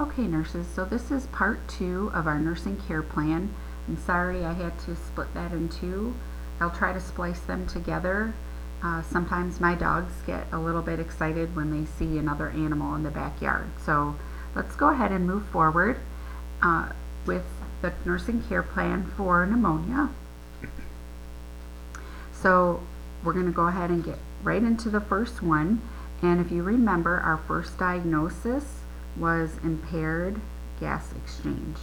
Okay, nurses, so this is part 2 of our nursing care plan. I'm sorry I had to split that in two. I'll try to splice them together. Sometimes my dogs get a little bit excited when they see another animal in the backyard. So let's go ahead and move forward with the nursing care plan for pneumonia. So we're going to go ahead and get right into the first one. And if you remember, our first diagnosis was impaired gas exchange.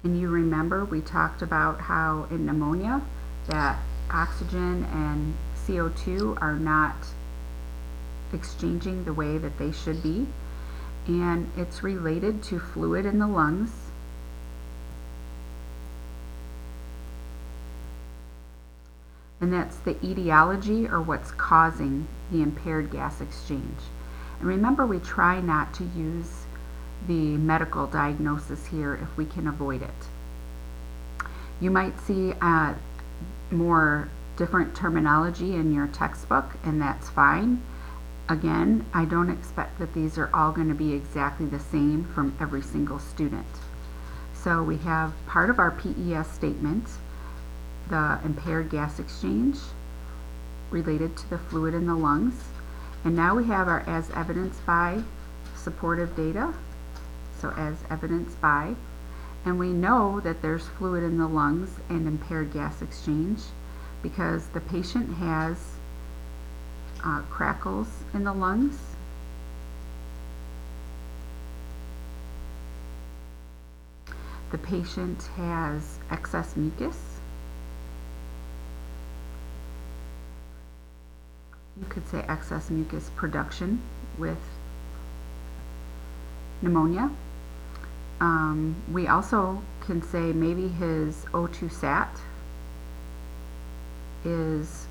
And you remember we talked about how in pneumonia that oxygen and CO2 are not exchanging the way that they should be, and it's related to fluid in the lungs. And that's the etiology, or what's causing the impaired gas exchange. And remember, we try not to use the medical diagnosis here if we can avoid it. You might see more different terminology in your textbook, and that's fine. Again, I don't expect that these are all going to be exactly the same from every single student. So we have part of our PES statement, the impaired gas exchange related to the fluid in the lungs. And now we have our as evidenced by supportive data. So as evidenced by, and we know that there's fluid in the lungs and impaired gas exchange because the patient has crackles in the lungs, the patient has excess mucus. You could say excess mucus production with pneumonia. We also can say maybe his O2 sat is,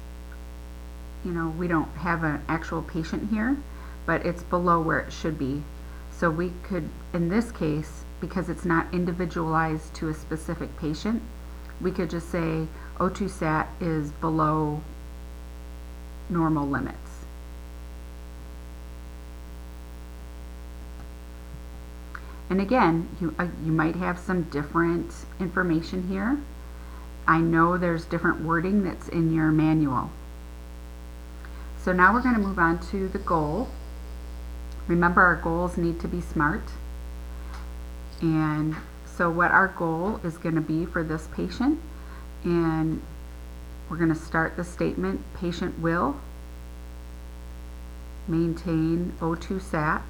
we don't have an actual patient here, but it's below where it should be. So we could, in this case, because it's not individualized to a specific patient, we could just say O2 sat is below normal limits. And again, you might have some different information here. I know there's different wording that's in your manual. So now we're going to move on to the goal. Remember, our goals need to be SMART. And so what our goal is going to be for this patient, and we're going to start the statement, patient will maintain O2 sat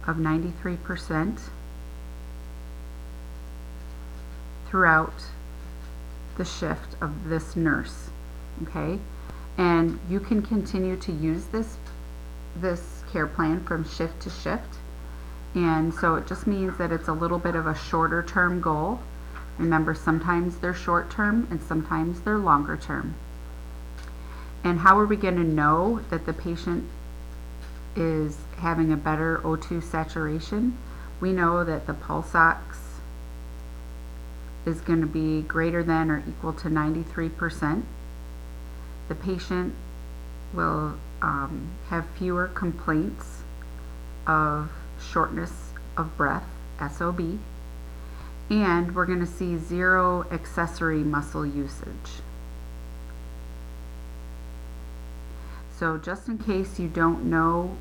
of 93% throughout the shift of this nurse, okay? And you can continue to use this care plan from shift to shift. And so it just means that it's a little bit of a shorter term goal. Remember, sometimes they're short term and sometimes they're longer term. And how are we going to know that the patient is having a better O2 saturation? We know that the pulse ox is going to be greater than or equal to 93%. The patient will have fewer complaints of shortness of breath, SOB. And we're going to see zero accessory muscle usage. So just in case you don't know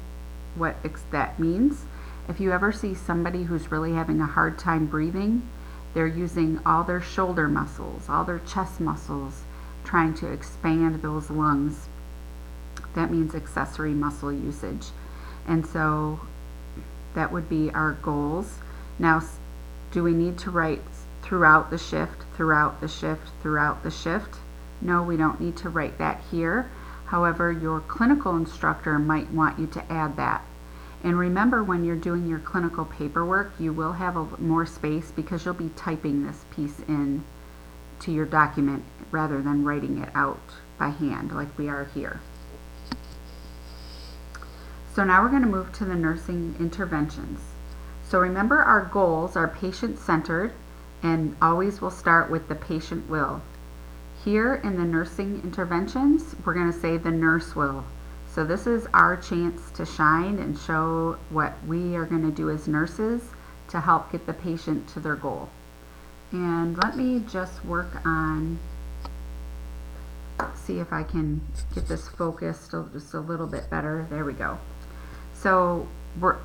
what that means, if you ever see somebody who's really having a hard time breathing, they're using all their shoulder muscles, all their chest muscles, trying to expand those lungs. That means accessory muscle usage. And so that would be our goals. Now, do we need to write throughout the shift, throughout the shift, throughout the shift? No, we don't need to write that here. However, your clinical instructor might want you to add that. And remember, when you're doing your clinical paperwork, you will have more space because you'll be typing this piece in to your document rather than writing it out by hand like we are here. So now we're going to move to the nursing interventions. So remember, our goals are patient-centered and always will start with the patient will. Here in the nursing interventions, we're going to say the nurse will. So this is our chance to shine and show what we are going to do as nurses to help get the patient to their goal. And let me just work on, see if I can get this focused just a little bit better. There we go. So we're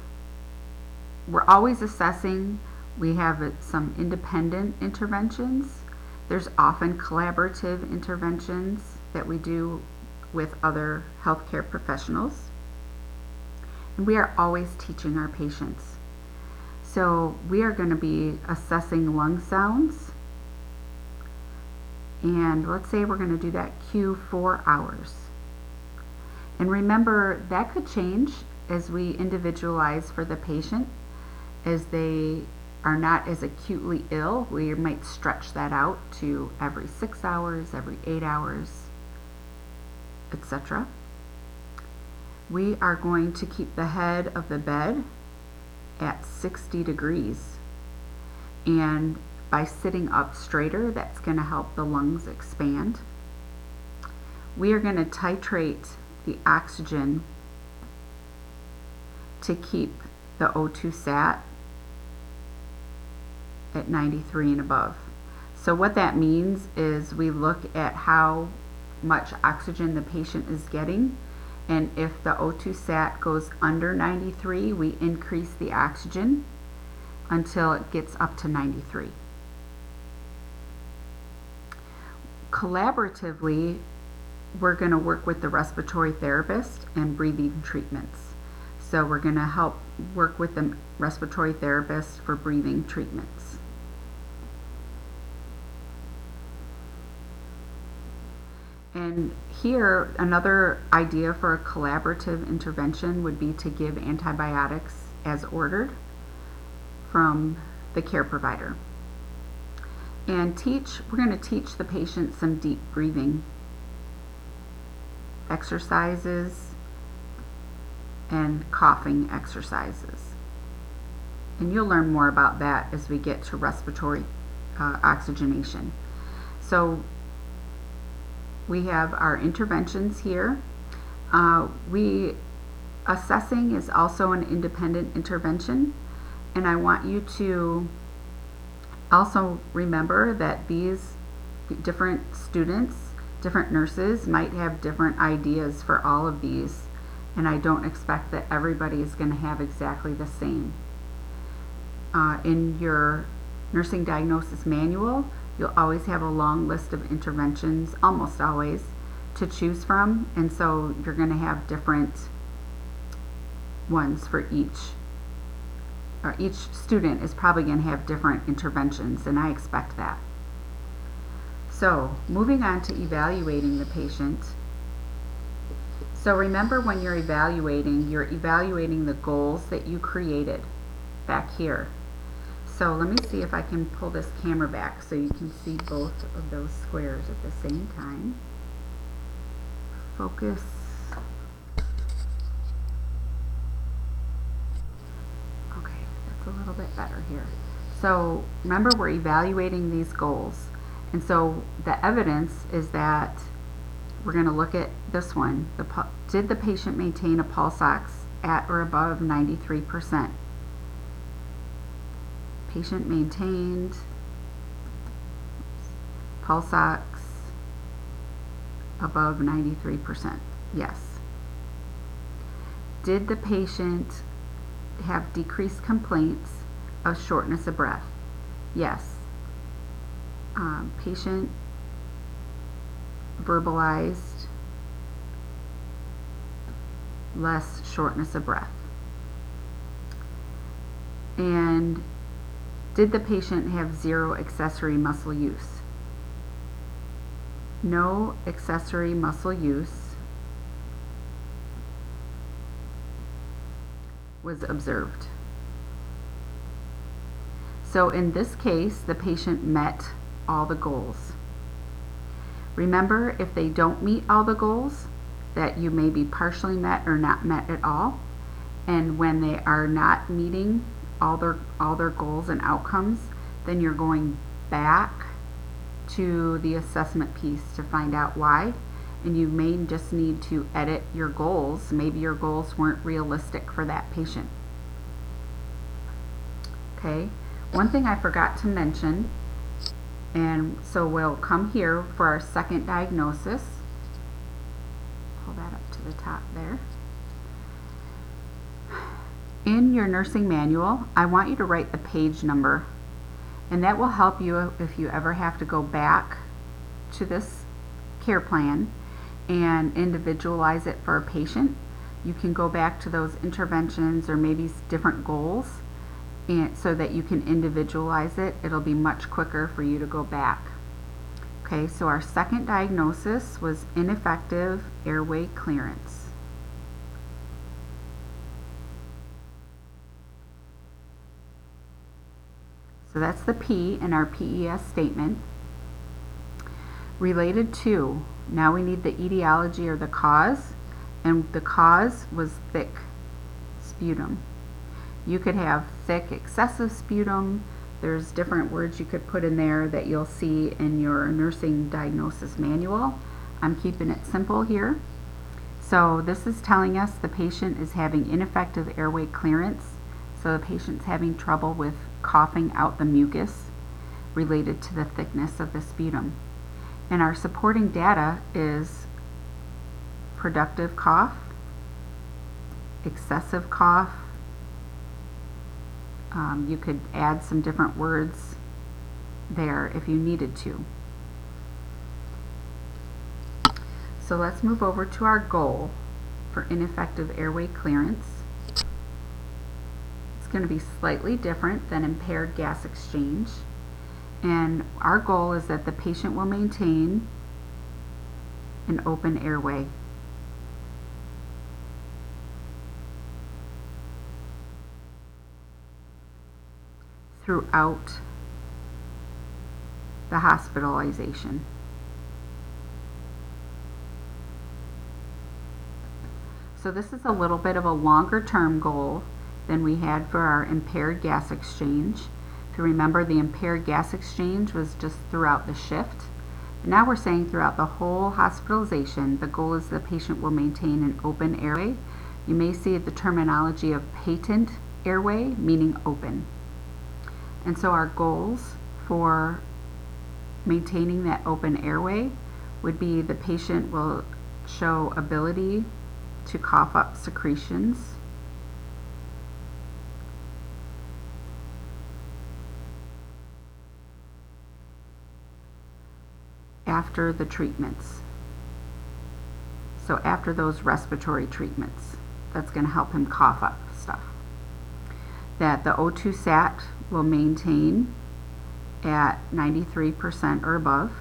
always assessing. We have some independent interventions. There's often collaborative interventions that we do with other healthcare professionals. And we are always teaching our patients. So we are going to be assessing lung sounds. And let's say we're going to do that Q 4 hours. And remember, that could change as we individualize for the patient. As they are not as acutely ill, we might stretch that out to every 6 hours, every 8 hours, etc. We are going to keep the head of the bed at 60 degrees. And by sitting up straighter, that's going to help the lungs expand. We are going to titrate the oxygen to keep the O2 sat at 93 and above. So what that means is we look at how much oxygen the patient is getting, and if the O2 sat goes under 93, we increase the oxygen until it gets up to 93. Collaboratively, we're going to work with the respiratory therapist and breathing treatments. So we're going to help work with the respiratory therapist for breathing treatments. And here, another idea for a collaborative intervention would be to give antibiotics as ordered from the care provider. And we're going to teach the patient some deep breathing exercises and coughing exercises. And you'll learn more about that as we get to respiratory oxygenation. So we have our interventions here. Assessing is also an independent intervention, and I want you to also remember that these different students, different nurses might have different ideas for all of these, and I don't expect that everybody is going to have exactly the same. In your nursing diagnosis manual, you'll always have a long list of interventions, almost always, to choose from, and so you're going to have different ones for each. Each student is probably going to have different interventions, and I expect that. So, moving on to evaluating the patient. So remember, when you're evaluating the goals that you created back here. So let me see if I can pull this camera back so you can see both of those squares at the same time. Focus. Okay, that's a little bit better here. So remember, we're evaluating these goals. And so the evidence is that we're going to look at this one. Did the patient maintain a pulse ox at or above 93%? Patient maintained pulse ox above 93%. Yes. Did the patient have decreased complaints of shortness of breath? Yes. Patient verbalized less shortness of breath. And did the patient have zero accessory muscle use? No accessory muscle use was observed. So in this case, the patient met all the goals. Remember, if they don't meet all the goals, that you may be partially met or not met at all. And when they are not meeting all their goals and outcomes, then you're going back to the assessment piece to find out why, and you may just need to edit your goals. Maybe your goals weren't realistic for that patient. Okay, one thing I forgot to mention, and so we'll come here for our second diagnosis. Pull that up to the top there. In your nursing manual, I want you to write the page number, and that will help you if you ever have to go back to this care plan and individualize it for a patient. You can go back to those interventions or maybe different goals, and so that you can individualize it. It'll be much quicker for you to go back. Okay, so our second diagnosis was ineffective airway clearance. So that's the P in our PES statement. Related to, now we need the etiology or the cause, and the cause was thick sputum. You could have thick excessive sputum. There's different words you could put in there that you'll see in your nursing diagnosis manual. I'm keeping it simple here. So this is telling us the patient is having ineffective airway clearance. So the patient's having trouble with coughing out the mucus related to the thickness of the sputum. And our supporting data is productive cough, excessive cough. You could add some different words there if you needed to. So let's move over to our goal for ineffective airway clearance. It's going to be slightly different than impaired gas exchange. And our goal is that the patient will maintain an open airway. Throughout the hospitalization. So this is a little bit of a longer term goal than we had for our impaired gas exchange. If you remember, the impaired gas exchange was just throughout the shift. Now we're saying throughout the whole hospitalization, the goal is the patient will maintain an open airway. You may see the terminology of patent airway, meaning open. And so our goals for maintaining that open airway would be the patient will show ability to cough up secretions, after the treatments. So after those respiratory treatments, that's going to help him cough up stuff. That the O2 sat will maintain at 93% or above,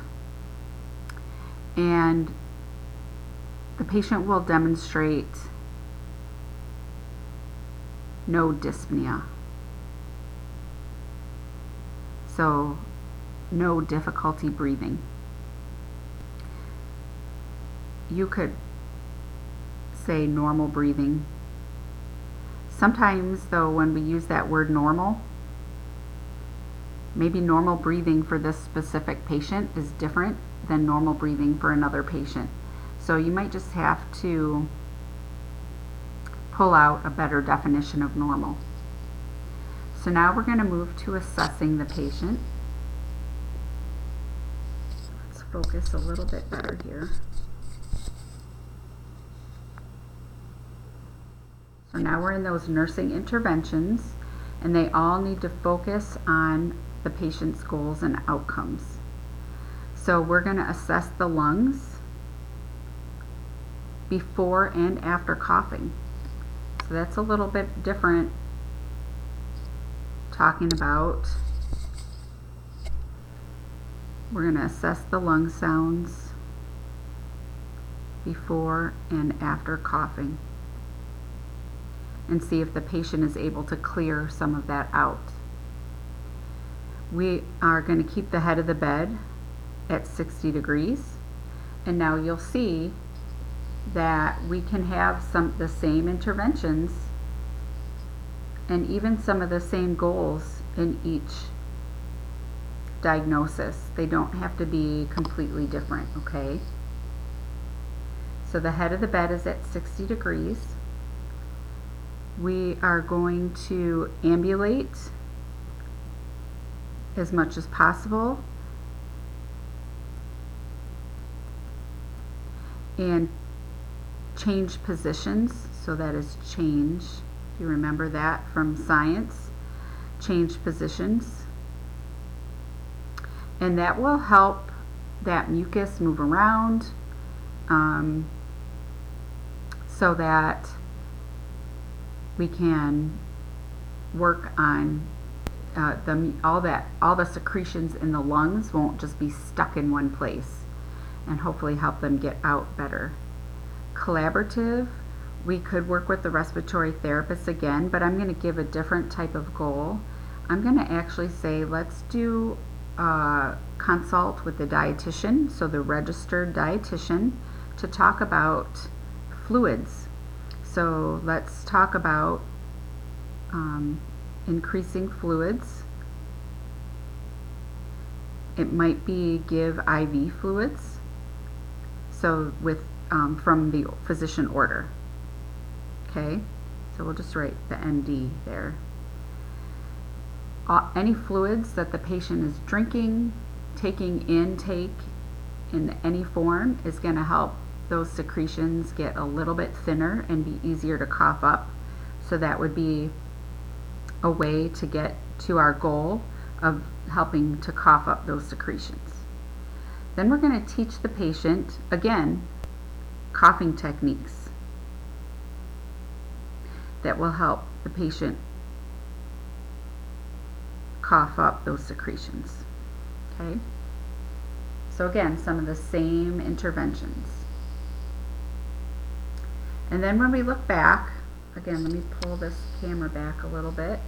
and the patient will demonstrate no dyspnea. So no difficulty breathing. You could say normal breathing. Sometimes though, when we use that word normal, maybe normal breathing for this specific patient is different than normal breathing for another patient. So you might just have to pull out a better definition of normal. So now we're going to move to assessing the patient. Let's focus a little bit better here. So now we're in those nursing interventions, and they all need to focus on the patient's goals and outcomes. So we're going to assess the lungs before and after coughing. So that's a little bit different, talking about we're going to assess the lung sounds before and after coughing and see if the patient is able to clear some of that out. We are going to keep the head of the bed at 60 degrees, and now you'll see that we can have the same interventions and even some of the same goals in each diagnosis. They don't have to be completely different, okay? So the head of the bed is at 60 degrees. We are going to ambulate as much as possible and change positions. So that is change. You remember that from science. Change positions. And that will help that mucus move around so that we can work on all the secretions in the lungs won't just be stuck in one place, and hopefully help them get out better. Collaborative, we could work with the respiratory therapist again, but I'm going to give a different type of goal. I'm going to actually say let's do a consult with the dietitian, so the registered dietitian, to talk about fluids. So let's talk about increasing fluids. It might be give IV fluids, so with from the physician order. Okay, so we'll just write the ND there. Any fluids that the patient is drinking, taking intake in any form is going to help those secretions get a little bit thinner and be easier to cough up. So that would be a way to get to our goal of helping to cough up those secretions. Then we're going to teach the patient, again, coughing techniques that will help the patient cough up those secretions. Okay? So again, some of the same interventions. And then when we look back, again, let me pull this camera back a little bit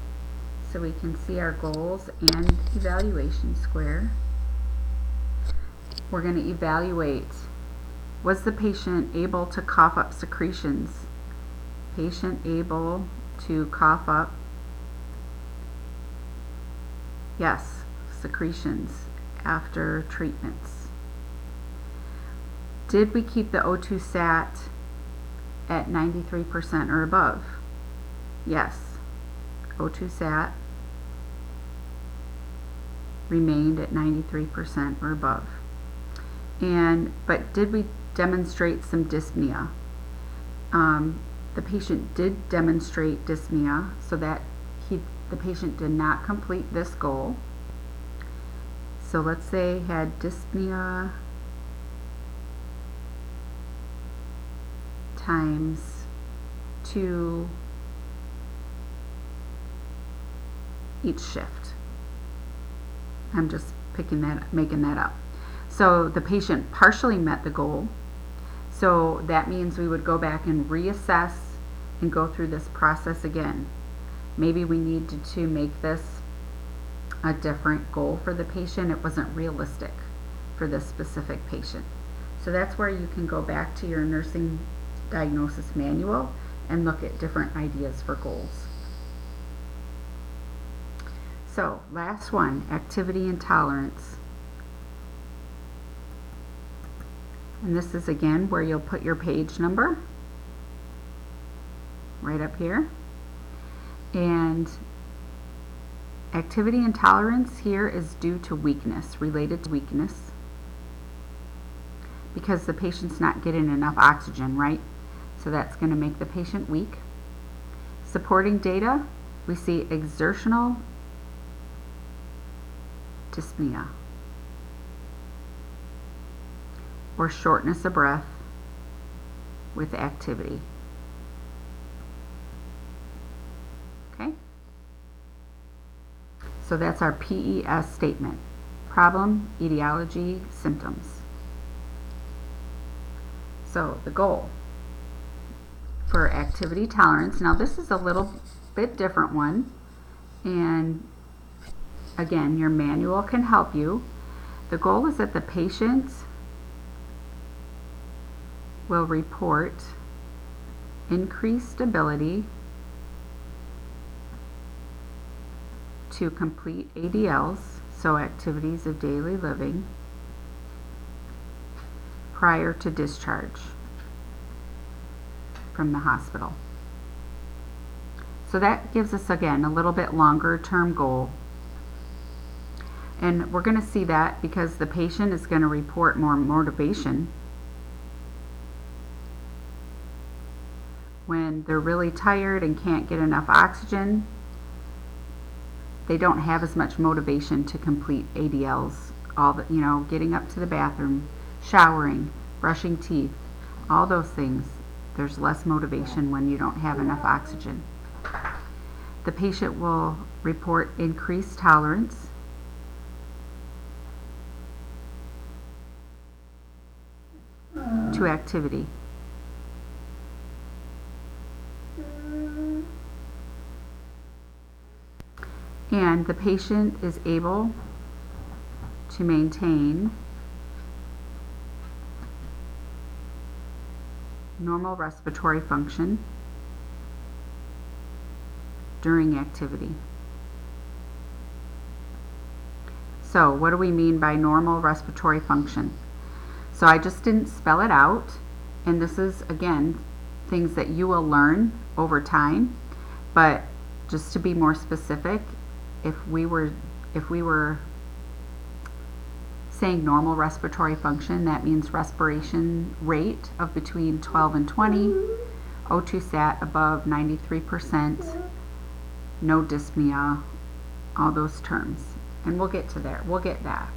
so we can see our goals and evaluation square. We're going to evaluate, was the patient able to cough up secretions? Patient able to cough up, yes, secretions after treatments. Did we keep the O2 sat at 93% or above? Yes. O2 sat remained at 93% or above. But did we demonstrate some dyspnea? The patient did demonstrate dyspnea, so that the patient did not complete this goal. So let's say had dyspnea times 2 each shift. I'm just making that up. So the patient partially met the goal. So that means we would go back and reassess and go through this process again. Maybe we needed to make this a different goal for the patient. It wasn't realistic for this specific patient. So that's where you can go back to your nursing diagnosis manual and look at different ideas for goals. So last one, activity intolerance. And this is again where you'll put your page number right up here. And activity intolerance here is due to weakness, related to weakness, because the patient's not getting enough oxygen, right? So that's going to make the patient weak. Supporting data, we see exertional dyspnea or shortness of breath with activity. Okay? So that's our PES statement. Problem, etiology, symptoms. So the goal for activity tolerance, now this is a little bit different one, and again, your manual can help you. The goal is that the patient will report increased ability to complete ADLs, So activities of daily living prior to discharge from the hospital. So that gives us, again, a little bit longer term goal. And we're going to see that because the patient is going to report more motivation when they're really tired and can't get enough oxygen. They don't have as much motivation to complete ADLs, getting up to the bathroom, showering, brushing teeth, all those things. There's less motivation when you don't have enough oxygen. The patient will report increased tolerance, to activity. And the patient is able to maintain normal respiratory function during activity. So what do we mean by normal respiratory function? So I just didn't spell it out, and this is, again, things that you will learn over time, but just to be more specific, if we were saying normal respiratory function, that means respiration rate of between 12 and 20, O2 sat above 93%, no dyspnea, all those terms. And we'll get to that. We'll get that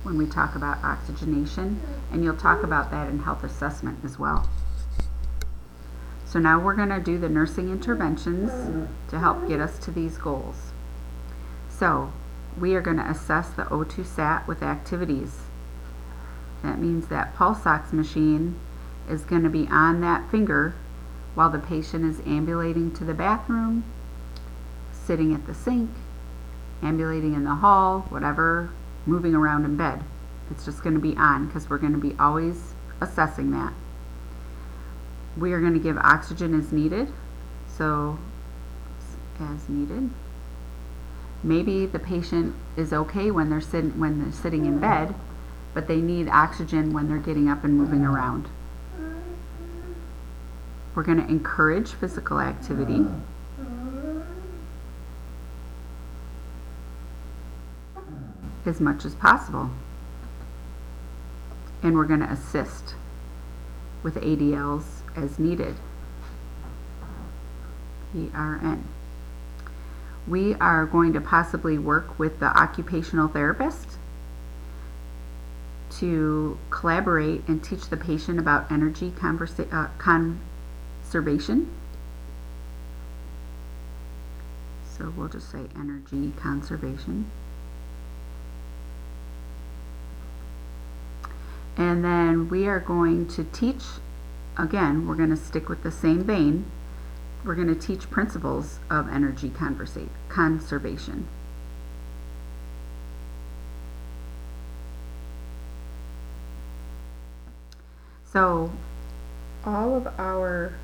when we talk about oxygenation, and you'll talk about that in health assessment as well. So now we're going to do the nursing interventions to help get us to these goals. So we are going to assess the O2 sat with activities. That means that pulse ox machine is going to be on that finger while the patient is ambulating to the bathroom, sitting at the sink, ambulating in the hall, whatever, moving around in bed. It's just going to be on because we're going to be always assessing that. We are going to give oxygen as needed. So as needed. Maybe the patient is okay when they're sitting in bed, but they need oxygen when they're getting up and moving around. We're going to encourage physical activity. As much as possible. And we're going to assist with ADLs as needed. PRN. We are going to possibly work with the occupational therapist to collaborate and teach the patient about energy conservation. So we'll just say energy conservation. And then we are going to teach, again, we're going to stick with the same vein. We're going to teach principles of energy conservation. So all of our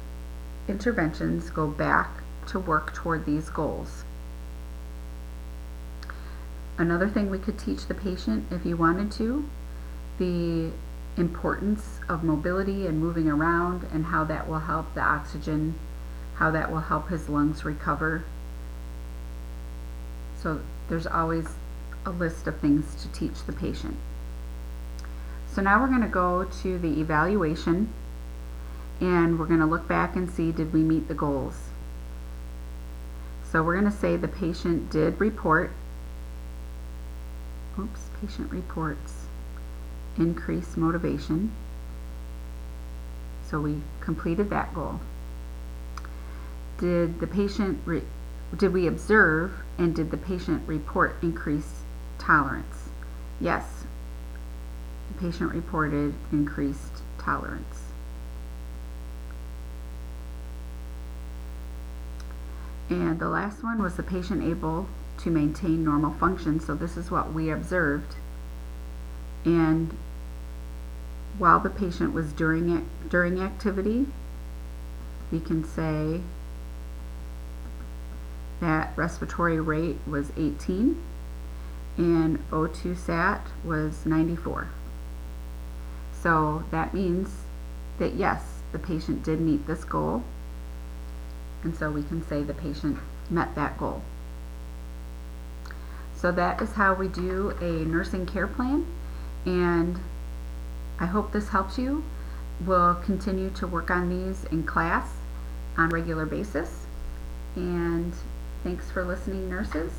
interventions go back to work toward these goals. Another thing we could teach the patient, if you wanted to, the importance of mobility and moving around and how that will help the oxygen, how that will help his lungs recover. So there's always a list of things to teach the patient. So now we're going to go to the evaluation, and we're going to look back and see, did we meet the goals? So we're going to say the patient did report, patient reports increased motivation. So we completed that goal. Did we observe, and did the patient report increased tolerance? Yes, the patient reported increased tolerance. And the last one was the patient able to maintain normal function. So this is what we observed. And while the patient was during activity, we can say that respiratory rate was 18 and O2 sat was 94. So that means that yes, the patient did meet this goal, and so we can say the patient met that goal. So that is how we do a nursing care plan, and I hope this helps you. We'll continue to work on these in class on a regular basis, and thanks for listening, nurses.